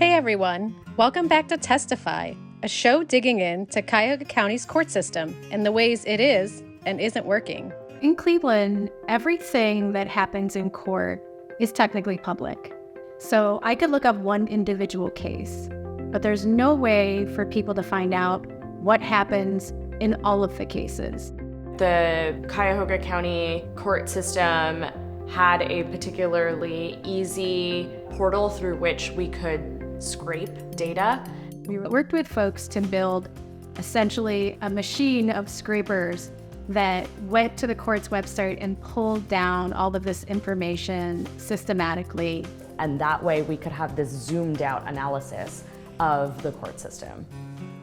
Hey everyone, welcome back to Testify, a show digging into Cuyahoga County's court system and the ways it is and isn't working. In Cleveland, everything that happens in court is technically public. So I could look up one individual case, but there's no way for people to find out what happens in all of the cases. The Cuyahoga County court system had a particularly easy portal through which we could scrape data. We worked with folks to build essentially a machine of scrapers that went to the court's website and pulled down all of this information systematically. And that way we could have this zoomed out analysis of the court system.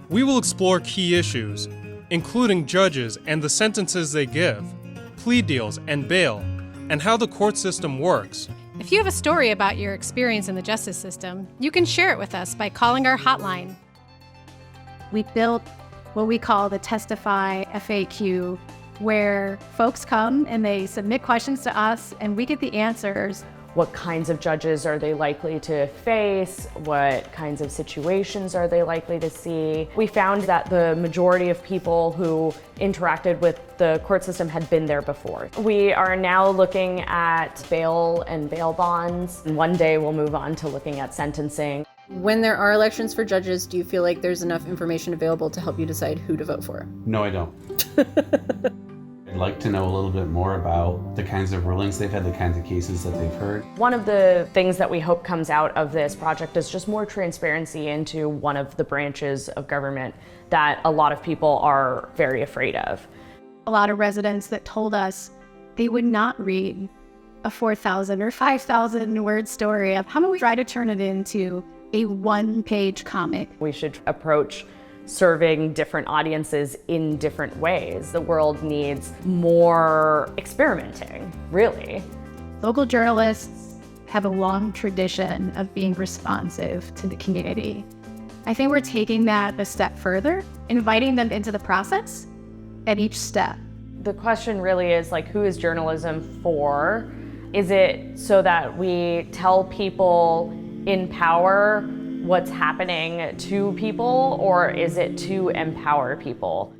We will explore key issues, including judges and the sentences they give, plea deals and bail, and how the court system works. If you have a story about your experience in the justice system, you can share it with us by calling our hotline. We built what we call the Testify FAQ, where folks come and they submit questions to us and we get the answers. What kinds of judges are they likely to face? What kinds of situations are they likely to see? We found that the majority of people who interacted with the court system had been there before. We are now looking at bail and bail bonds. And one day we'll move on to looking at sentencing. When there are elections for judges, do you feel like there's enough information available to help you decide who to vote for? No, I don't. I'd like to know a little bit more about the kinds of rulings they've had, the kinds of cases that they've heard. One of the things that we hope comes out of this project is just more transparency into one of the branches of government that a lot of people are very afraid of. A lot of residents that told us they would not read a 4,000 or 5,000 word story of how about we try to turn it into a one-page comic. We should approach serving different audiences in different ways. The world needs more experimenting, really. Local journalists have a long tradition of being responsive to the community. I think we're taking that a step further, inviting them into the process at each step. The question really is who is journalism for? Is it so that we tell people in power what's happening to people, or is it to empower people?